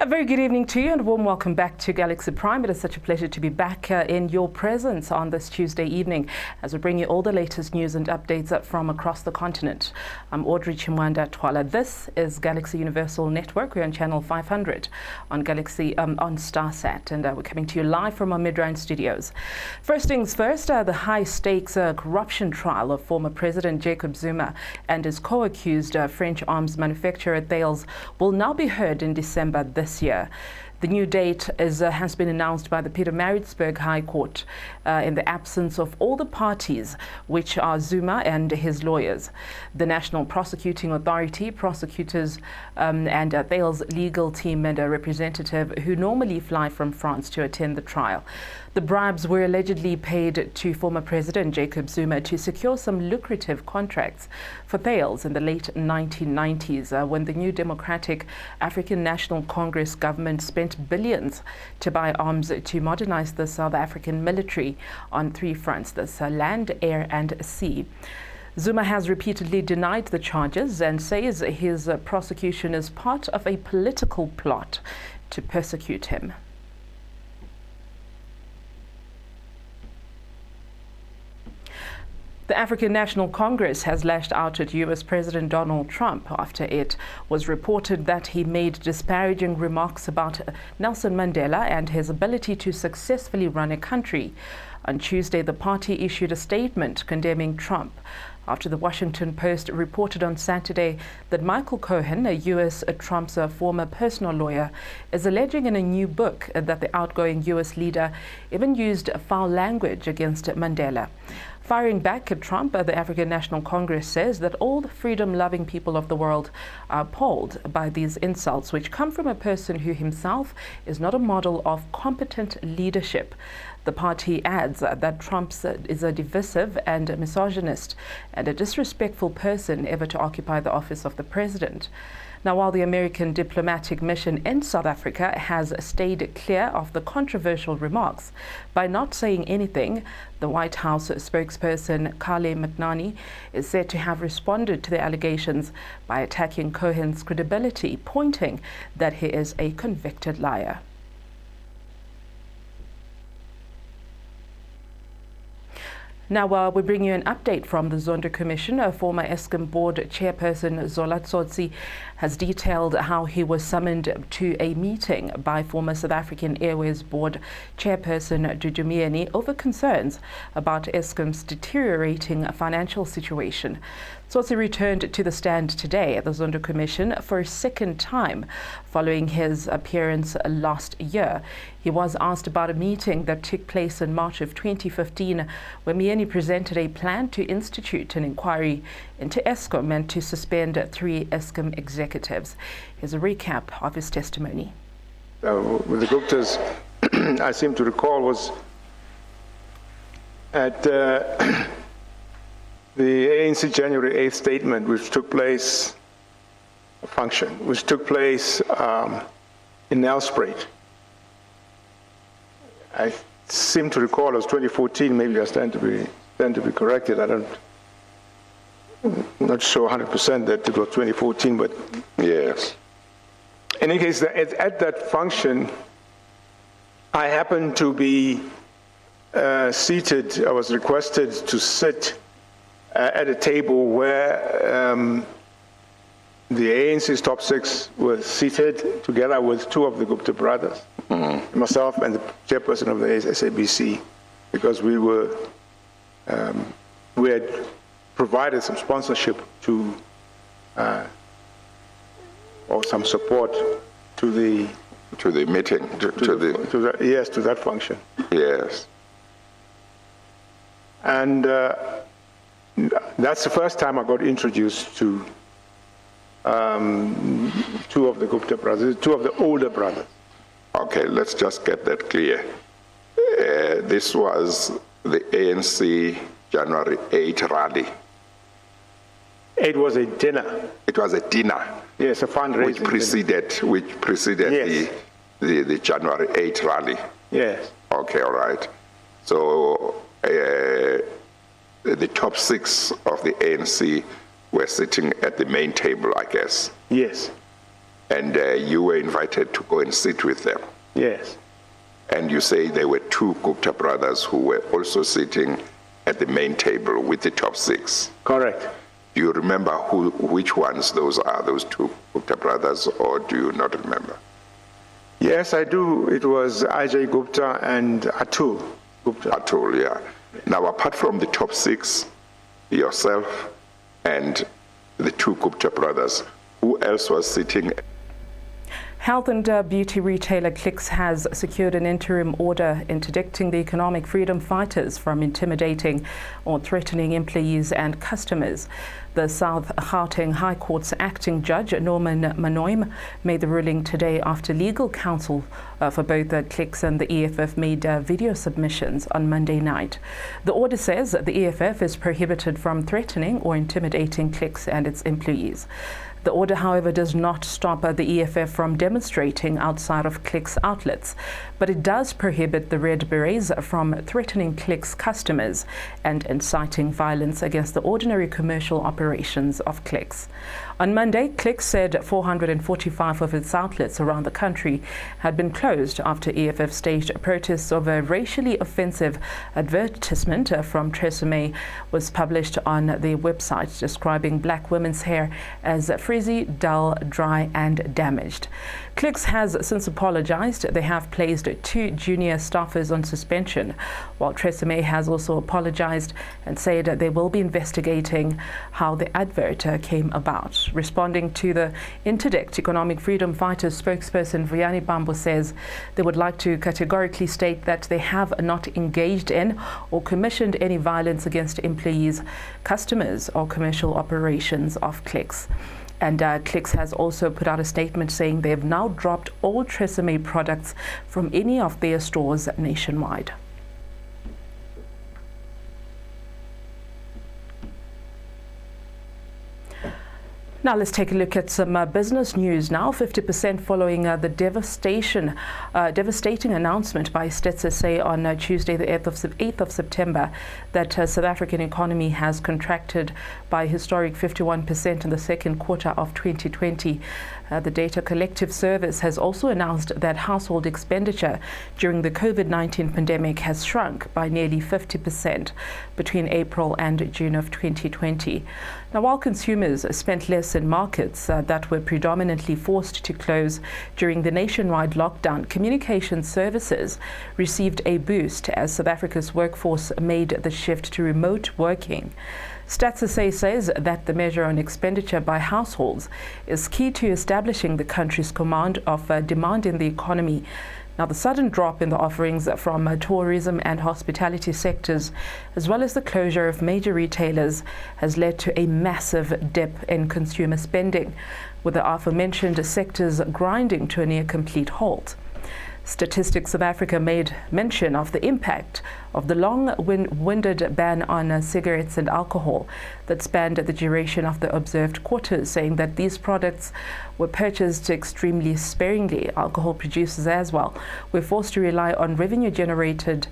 A very good evening to you and a warm welcome back to Galaxy Prime. It is such a pleasure to be back in your presence on this Tuesday evening as we bring you all the latest news and updates from across the continent. I'm Audrey CHIMWANDA-THWALA. This is Galaxy Universal Network. We're on channel 500 on Galaxy on Starsat, and we're coming to you live from our Midrand studios. First things first, the high-stakes corruption trial of former President Jacob Zuma and his co-accused French arms manufacturer Thales will now be heard in December this year. The new date has been announced by the Pietermaritzburg High Court in the absence of all the parties, which are Zuma and his lawyers. The National Prosecuting Authority, prosecutors and Thales legal team and a representative who normally fly from France to attend the trial. The bribes were allegedly paid to former President Jacob Zuma to secure some lucrative contracts for Thales in the late 1990s when the new Democratic African National Congress government spent billions to buy arms to modernize the South African military on three fronts: this land, air and sea. Zuma has repeatedly denied the charges and says his prosecution is part of a political plot to persecute him. The African National Congress has lashed out at U.S. President Donald Trump after it was reported that he made disparaging remarks about Nelson Mandela and his ability to successfully run a country. On Tuesday, the party issued a statement condemning Trump after the Washington Post reported on Saturday that Michael Cohen, a U.S. Trump's former personal lawyer, is alleging in a new book that the outgoing U.S. leader even used foul language against Mandela. Firing back at Trump, the African National Congress says that all the freedom-loving people of the world are appalled by these insults, which come from a person who himself is not a model of competent leadership. The party adds that Trump is a divisive and misogynist and a disrespectful person ever to occupy the office of the president. Now, while the American diplomatic mission in South Africa has stayed clear of the controversial remarks by not saying anything, the White House spokesperson Kale McNani is said to have responded to the allegations by attacking Cohen's credibility, pointing that he is a convicted liar. Now, we bring you an update from the Zonder Commission. Former Eskom board chairperson Zola Tsotsi has detailed how he was summoned to a meeting by former South African Airways board chairperson Dudu Myeni over concerns about Eskom's deteriorating financial situation. Tsotsi returned to the stand today at the Zonder Commission for a second time following his appearance last year. He was asked about a meeting that took place in March of 2015 where Myeni presented a plan to institute an inquiry into Eskom and to suspend 3 Eskom executives. Here's a recap of his testimony. With the Guptas, I seem to recall, was at the ANC January 8th statement, which took place, in Nelspruit. I seem to recall it was 2014, maybe I stand to be corrected. I'm not sure 100% that it was 2014, but yes. In any case, at that function, I happened to be seated. I was requested to sit at a table where the ANC's top 6 were seated together with 2 of the Gupta brothers, myself and the chairperson of the SABC, because we had provided some sponsorship to, or some support to the meeting, to that function. Yes. And that's the first time I got introduced to 2 of the Gupta brothers, 2 of the older brothers. Okay, let's just get that clear. This was the ANC January 8 rally. It was a dinner. It was a dinner. Yes, a fundraising. Which preceded yes. the January 8 rally. Yes. Okay, all right. So the top 6 of the ANC were sitting at the main table, I guess. Yes. and you were invited to go and sit with them. Yes. And you say there were two Gupta brothers who were also sitting at the main table with the top six. Correct. Do you remember which ones those are, those two Gupta brothers, or do you not remember? Yes, I do. It was Ajay Gupta and Atul Gupta. Atul, yeah. Now, apart from the top six, yourself and the two Gupta brothers, who else was sitting? Health and beauty retailer Klix has secured an interim order interdicting the economic freedom fighters from intimidating or threatening employees and customers. The South Gauteng High Court's acting judge, Norman Manoim, made the ruling today after legal counsel for both Klix and the EFF made video submissions on Monday night. The order says the EFF is prohibited from threatening or intimidating Klix and its employees. The order, however, does not stop the EFF from demonstrating outside of Klix outlets, but it does prohibit the Red Berets from threatening Klix customers and inciting violence against the ordinary commercial operations of Klix. On Monday, Klix said 445 of its outlets around the country had been closed after EFF staged protests of a racially offensive advertisement from Tresemme was published on their website describing black women's hair as frizzy, dull, dry and damaged. Klix has since apologized. They have placed 2 junior staffers on suspension, while Tresemme has also apologized and said they will be investigating how the advert came about. Responding to the interdict, Economic Freedom Fighters spokesperson Vuyani Bambo says they would like to categorically state that they have not engaged in or commissioned any violence against employees, customers or commercial operations of Klix. And Klix has also put out a statement saying they have now dropped all Tresemme products from any of their stores nationwide. Now let's take a look at some business news now. 50% following the devastating announcement by Stats SA on Tuesday, the 8th of September, that South African economy has contracted by a historic 51% in the second quarter of 2020. The Data Collective Service has also announced that household expenditure during the COVID-19 pandemic has shrunk by nearly 50% between April and June of 2020. Now, while consumers spent less in markets that were predominantly forced to close during the nationwide lockdown, communication services received a boost as South Africa's workforce made the shift to remote working. Stats SA says that the measure on expenditure by households is key to establishing the country's command of demand in the economy. Now, the sudden drop in the offerings from tourism and hospitality sectors, as well as the closure of major retailers, has led to a massive dip in consumer spending, with the aforementioned sectors grinding to a near complete halt. Statistics South Africa made mention of the impact of the long-winded ban on cigarettes and alcohol that spanned the duration of the observed quarters, saying that these products were purchased extremely sparingly. Alcohol producers as well were forced to rely on revenue generated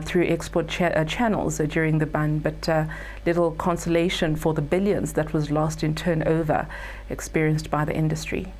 through export channels during the ban, but little consolation for the billions that was lost in turnover experienced by the industry.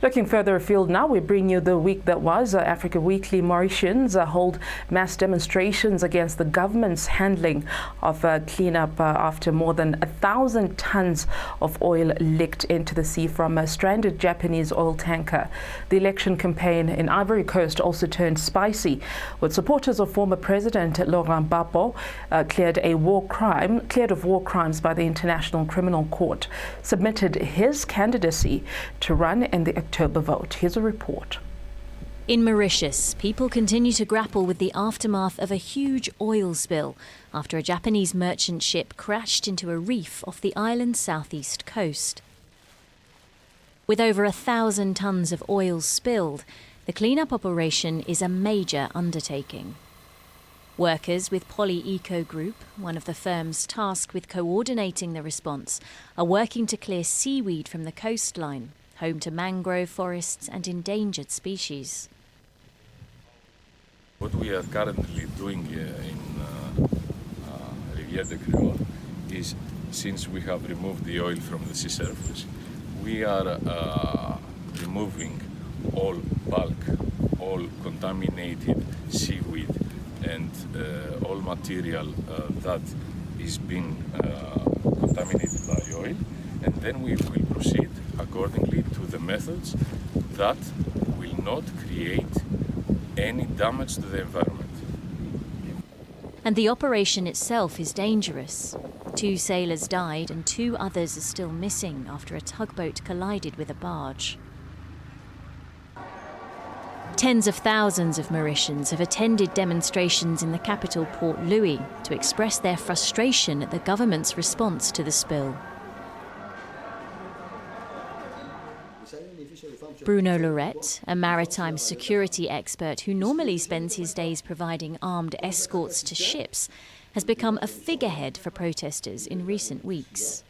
Looking further afield now, we bring you the week that was. Africa Weekly Mauritians hold mass demonstrations against the government's handling of cleanup after more than 1,000 tons of oil leaked into the sea from a stranded Japanese oil tanker. The election campaign in Ivory Coast also turned spicy, with supporters of former President Laurent Gbagbo cleared of war crimes by the International Criminal Court, submitted his candidacy to run in the October vote. Here's a report. In Mauritius, people continue to grapple with the aftermath of a huge oil spill after a Japanese merchant ship crashed into a reef off the island's southeast coast. With over 1,000 tons of oil spilled, the cleanup operation is a major undertaking. Workers with Poly Eco Group, one of the firms tasked with coordinating the response, are working to clear seaweed from the coastline, home to mangrove forests and endangered species. What we are currently doing in carrière de Creole is, since we have removed the oil from the sea surface, we are removing all bulk, all contaminated seaweed, and all material that is being contaminated by oil, and then we will proceed accordingly to the methods that will not create any damage to the environment. And the operation itself is dangerous. 2 sailors died and 2 others are still missing after a tugboat collided with a barge. Tens of thousands of Mauritians have attended demonstrations in the capital Port Louis to express their frustration at the government's response to the spill. Bruno Lorette, a maritime security expert who normally spends his days providing armed escorts to ships, has become a figurehead for protesters in recent weeks.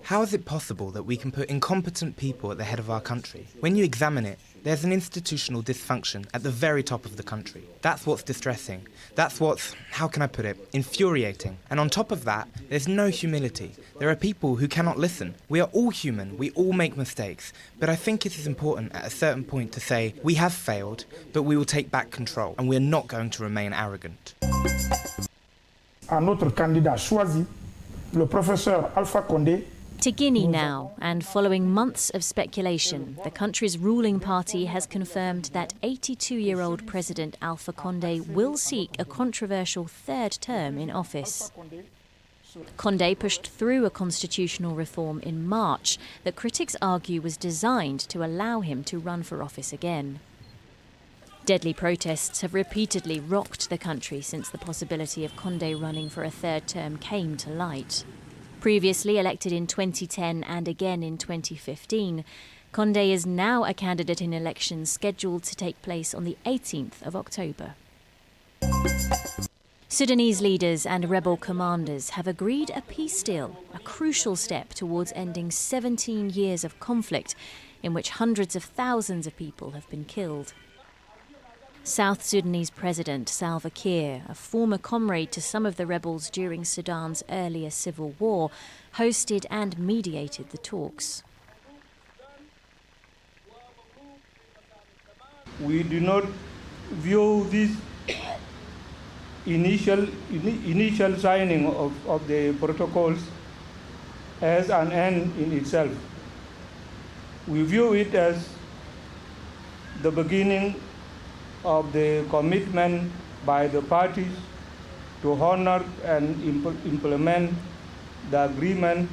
How is it possible that we can put incompetent people at the head of our country? When you examine it, there's an institutional dysfunction at the very top of the country. That's what's distressing. That's what's, how can I put it, infuriating. And on top of that, there's no humility. There are people who cannot listen. We are all human, we all make mistakes. But I think it is important at a certain point to say, we have failed, but we will take back control, and we're not going to remain arrogant. Un autre candidat choisi, le professeur Alpha Condé. To Guinea now, and following months of speculation, the country's ruling party has confirmed that 82-year-old President Alpha Condé will seek a controversial 3rd term in office. Condé pushed through a constitutional reform in March that critics argue was designed to allow him to run for office again. Deadly protests have repeatedly rocked the country since the possibility of Condé running for a 3rd term came to light. Previously elected in 2010 and again in 2015, Condé is now a candidate in elections scheduled to take place on the 18th of October. Sudanese leaders and rebel commanders have agreed a peace deal, a crucial step towards ending 17 years of conflict in which hundreds of thousands of people have been killed. South Sudanese President Salva Kiir, a former comrade to some of the rebels during Sudan's earlier civil war, hosted and mediated the talks. We do not view this initial signing of the protocols as an end in itself. We view it as the beginning of the commitment by the parties to honor and implement the agreement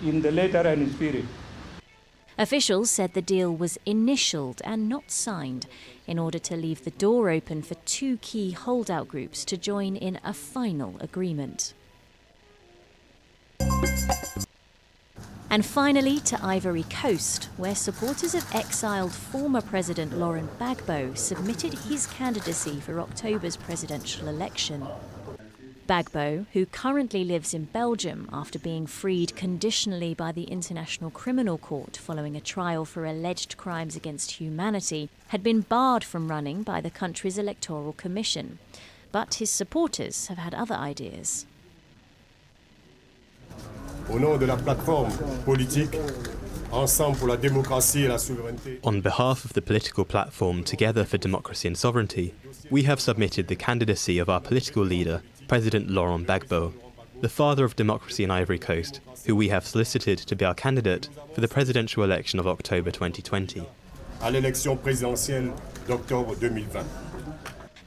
in the letter and spirit. Officials said the deal was initialed and not signed in order to leave the door open for 2 key holdout groups to join in a final agreement. And finally to Ivory Coast, where supporters of exiled former President Laurent Gbagbo submitted his candidacy for October's presidential election. Gbagbo, who currently lives in Belgium after being freed conditionally by the International Criminal Court following a trial for alleged crimes against humanity, had been barred from running by the country's Electoral Commission. But his supporters have had other ideas. Au nom de la plateforme politique, Ensemble pour la démocratie et la souveraineté. On behalf of the political platform Together for Democracy and Sovereignty, we have submitted the candidacy of our political leader, President Laurent Gbagbo, the father of democracy in Ivory Coast, who we have solicited to be our candidate for the presidential election of October 2020. À l'élection présidentielle d'octobre 2020.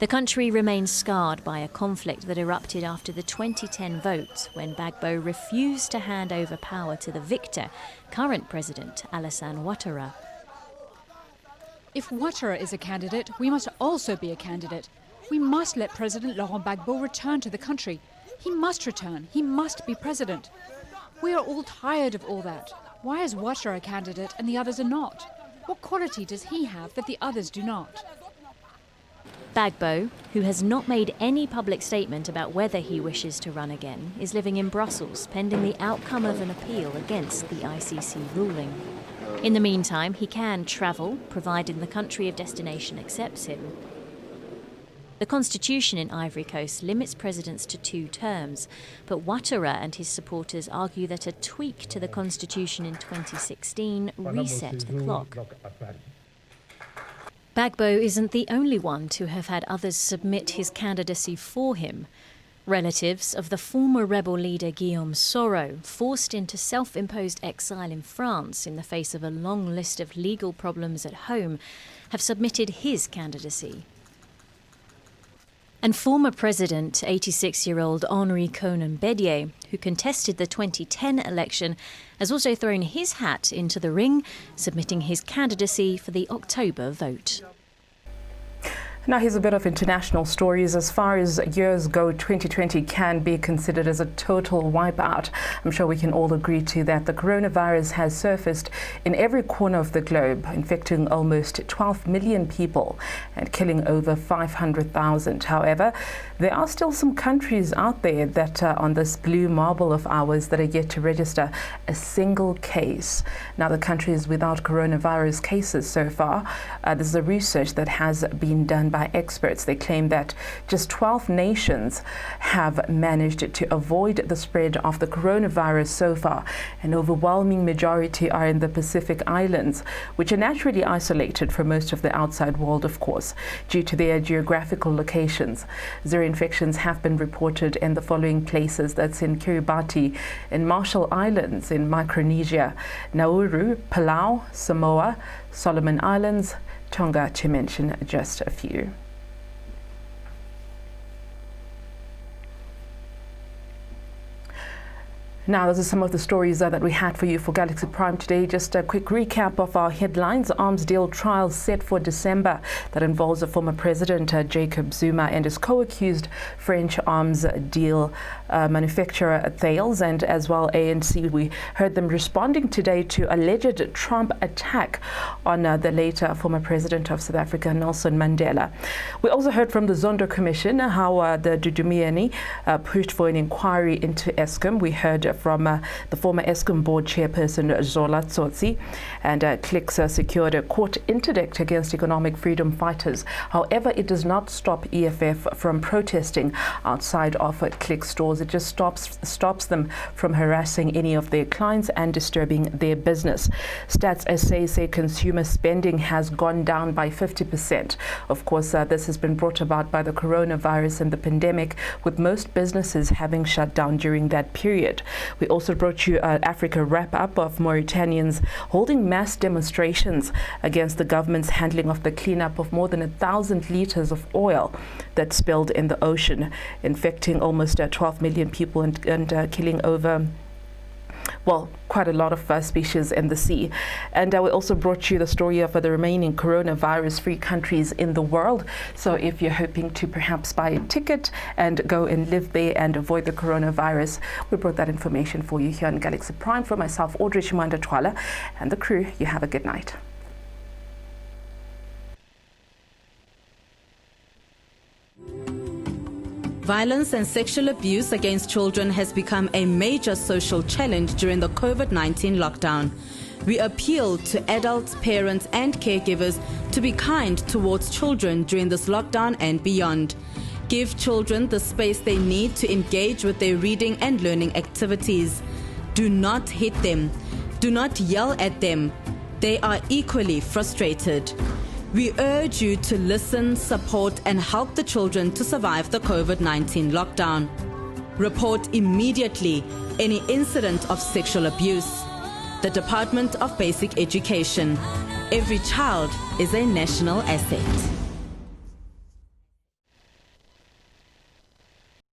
The country remains scarred by a conflict that erupted after the 2010 vote when Gbagbo refused to hand over power to the victor, current President Alassane Ouattara. If Ouattara is a candidate, we must also be a candidate. We must let President Laurent Gbagbo return to the country. He must return. He must be president. We are all tired of all that. Why is Ouattara a candidate and the others are not? What quality does he have that the others do not? Gbagbo, who has not made any public statement about whether he wishes to run again, is living in Brussels pending the outcome of an appeal against the ICC ruling. In the meantime, he can travel, providing the country of destination accepts him. The constitution in Ivory Coast limits presidents to 2 terms, but Ouattara and his supporters argue that a tweak to the constitution in 2016 reset the clock. Gbagbo isn't the only one to have had others submit his candidacy for him. Relatives of the former rebel leader Guillaume Soro, forced into self-imposed exile in France in the face of a long list of legal problems at home, have submitted his candidacy. And former President, 86-year-old Henri Konan Bedie, who contested the 2010 election, has also thrown his hat into the ring, submitting his candidacy for the October vote. Now here's a bit of international stories. As far as years go, 2020 can be considered as a total wipeout. I'm sure we can all agree to that. The coronavirus has surfaced in every corner of the globe, infecting almost 12 million people and killing over 500,000. However, there are still some countries out there that are on this blue marble of ours that are yet to register a single case. Now, the countries without coronavirus cases so far, there's a research that has been done by experts. They claim that just 12 nations have managed to avoid the spread of the coronavirus so far. An overwhelming majority are in the Pacific Islands, which are naturally isolated from most of the outside world, of course, due to their geographical locations. 0 infections have been reported in the following places. That's in Kiribati, in Marshall Islands, in Micronesia, Nauru, Palau, Samoa, Solomon Islands, Tonga, to mention just a few. Now, those are some of the stories that we had for you for Galaxy Prime today. Just a quick recap of our headlines. Arms deal trial set for December that involves a former president, Jacob Zuma, and his co-accused French arms deal manufacturer Thales, and as well ANC. We heard them responding today to alleged Trump attack on the later former president of South Africa, Nelson Mandela. We also heard from the Zonder Commission how the Dudumiani pushed for an inquiry into Eskom. We heard from the former Eskom board chairperson Zola Tsotsi, and Klix secured a court interdict against economic freedom fighters. However, it does not stop EFF from protesting outside of Klix stores. It just stops them from harassing any of their clients and disturbing their business. Stats SA say consumer spending has gone down by 50%. Of course, this has been brought about by the coronavirus and the pandemic, with most businesses having shut down during that period. We also brought you an Africa wrap-up of Mauritanians holding mass demonstrations against the government's handling of the cleanup of more than 1,000 litres of oil that spilled in the ocean, infecting almost 12 million people and killing over, well, quite a lot of species in the sea. And we also brought you the story of the remaining coronavirus-free countries in the world. So if you're hoping to perhaps buy a ticket and go and live there and avoid the coronavirus, we brought that information for you here on Galaxy Prime. For myself, AUDREY, CHIMWANDA-THWALA, and the crew, you have a good night. Violence and sexual abuse against children has become a major social challenge during the COVID-19 lockdown. We appeal to adults, parents and caregivers to be kind towards children during this lockdown and beyond. Give children the space they need to engage with their reading and learning activities. Do not hit them. Do not yell at them. They are equally frustrated. We urge you to listen, support and help the children to survive the COVID-19 lockdown. Report immediately any incident of sexual abuse. The Department of Basic Education. Every child is a national asset.